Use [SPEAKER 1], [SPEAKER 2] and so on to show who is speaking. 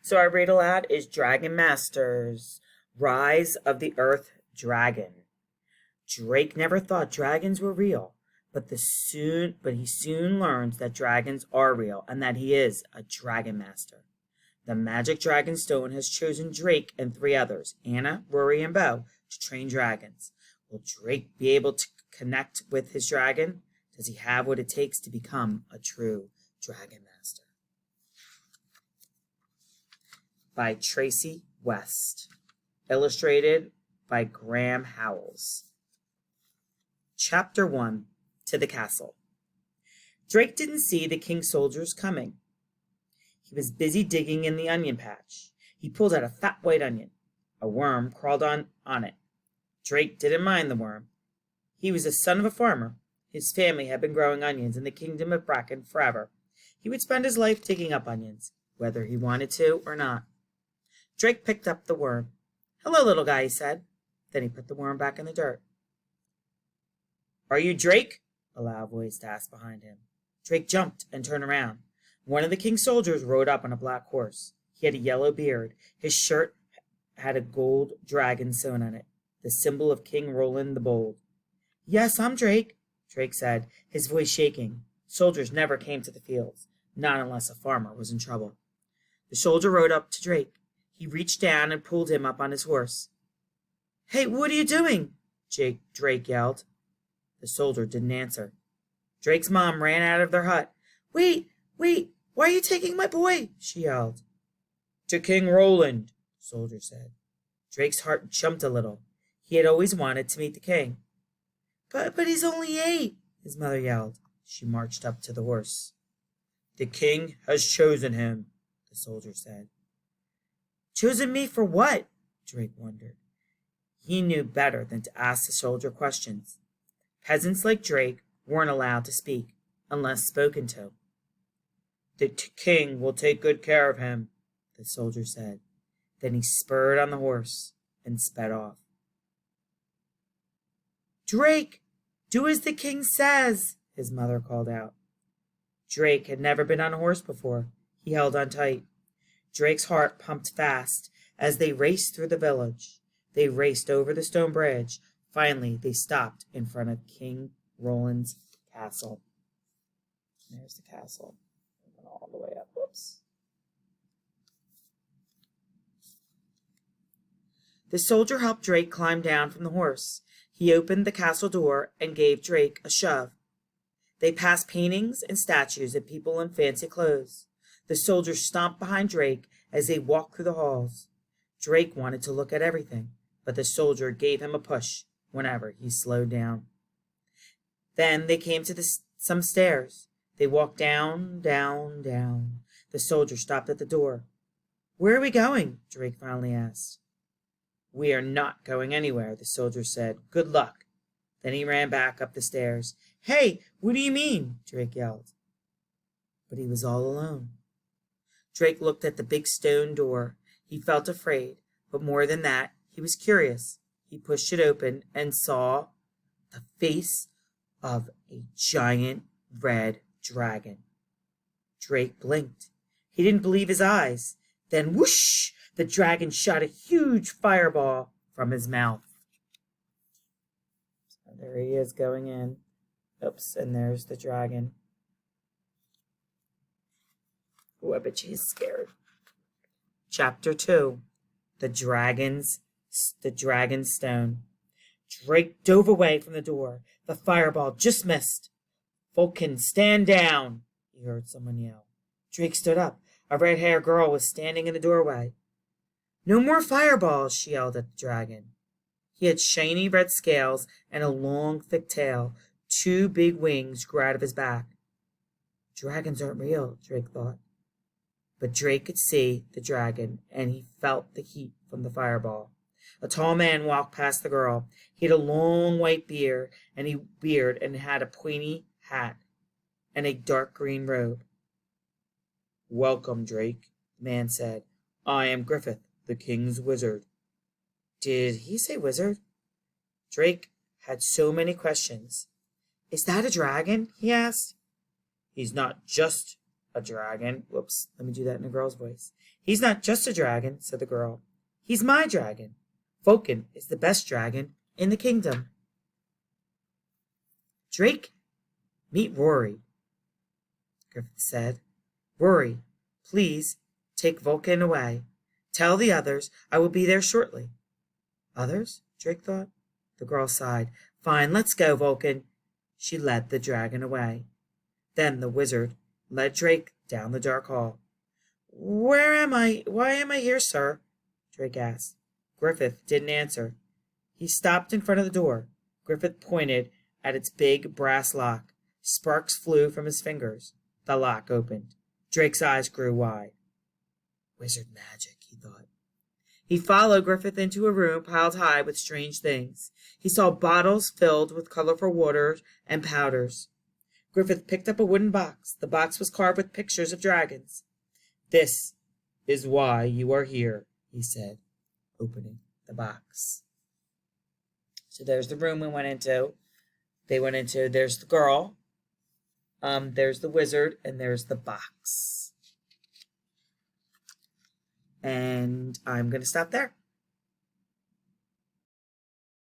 [SPEAKER 1] So our read aloud is Dragon Masters, Rise of the Earth Dragon. Drake never thought dragons were real, but he soon learns that dragons are real and that he is a dragon master. The magic dragon stone has chosen Drake and three others, Anna, Rory, and Bo, to train dragons. Will Drake be able to connect with his dragon? Does he have what it takes to become a true dragon master? By Tracy West. Illustrated by Graham Howells. Chapter 1. To the Castle. Drake didn't see the king's soldiers coming. He was busy digging in the onion patch. He pulled out a fat white onion. A worm crawled on it. Drake didn't mind the worm. He was the son of a farmer. His family had been growing onions in the kingdom of Bracken forever. He would spend his life digging up onions, whether he wanted to or not. Drake picked up the worm. "Hello, little guy," he said. Then he put the worm back in the dirt. "Are you Drake?" a loud voice asked behind him. Drake jumped and turned around. One of the king's soldiers rode up on a black horse. He had a yellow beard. His shirt had a gold dragon sewn on it, the symbol of King Roland the Bold. "Yes, I'm Drake," Drake said, his voice shaking. Soldiers never came to the fields, not unless a farmer was in trouble. The soldier rode up to Drake. He reached down and pulled him up on his horse. "Hey, what are you doing?" Drake yelled. The soldier didn't answer. Drake's mom ran out of their hut. Wait, why are you taking my boy?" she yelled. "To King Roland," the soldier said. Drake's heart jumped a little. He had always wanted to meet the king. But he's only 8, his mother yelled. She marched up to the horse. "The king has chosen him," the soldier said. "Chosen me for what?" Drake wondered. He knew better than to ask the soldier questions. Peasants like Drake weren't allowed to speak, unless spoken to. "The king will take good care of him," the soldier said. Then he spurred on the horse and sped off. "Drake, do as the king says," his mother called out. Drake had never been on a horse before. He held on tight. Drake's heart pumped fast as they raced through the village. They raced over the stone bridge. Finally, they stopped in front of King Roland's castle. There's the castle. All the way up. Whoops. The soldier helped Drake climb down from the horse. He opened the castle door and gave Drake a shove. They passed paintings and statues and people in fancy clothes. The soldier stomped behind Drake as they walked through the halls. Drake wanted to look at everything, but the soldier gave him a push whenever he slowed down. Then they came to some stairs. They walked down, down, down. The soldier stopped at the door. "Where are we going?" Drake finally asked. "We are not going anywhere," the soldier said. "Good luck." Then he ran back up the stairs. "Hey, what do you mean?" Drake yelled. But he was all alone. Drake looked at the big stone door. He felt afraid, but more than that, he was curious. He pushed it open and saw the face of a giant red dragon. Drake blinked. He didn't believe his eyes. Then whoosh! The dragon shot a huge fireball from his mouth. So there he is going in. Oops, and there's the dragon. Oh, I bet she's scared. Chapter 2. The Dragon's Stone. Drake dove away from the door. The fireball just missed. "Vulcan, stand down," he heard someone yell. Drake stood up. A red-haired girl was standing in the doorway. "No more fireballs," she yelled at the dragon. He had shiny red scales and a long, thick tail. 2 big wings grew out of his back. Dragons aren't real, Drake thought. But Drake could see the dragon, and he felt the heat from the fireball. A tall man walked past the girl. He had a long white beard and had a pointy hat and a dark green robe. "Welcome, Drake," the man said. "I am Griffith, the king's wizard." Did he say wizard? Drake had so many questions. "Is that a dragon?" he asked. "He's not just A dragon? Whoops, let me do that in a girl's voice. He's not just a dragon, said the girl. He's my dragon. Vulcan is the best dragon in the kingdom. Drake, meet Rory, Griffith said. Rory, please take Vulcan away. Tell the others I will be there shortly. Others? Drake thought. The girl sighed. Fine, let's go, Vulcan. She led the dragon away. Then the wizard led Drake down the dark hall. Where am I? Why am I here, sir? Drake asked. Griffith didn't answer. He stopped in front of the door. Griffith pointed at its big brass lock. Sparks flew from his fingers. The lock opened. Drake's eyes grew wide. Wizard magic, he thought. He followed Griffith into a room piled high with strange things. He saw bottles filled with colorful waters and powders. Griffith picked up a wooden box. The box was carved with pictures of dragons. This is why you are here, he said, opening the box. So there's the room we went into. There's the girl, there's the wizard, and there's the box. And I'm going to stop there.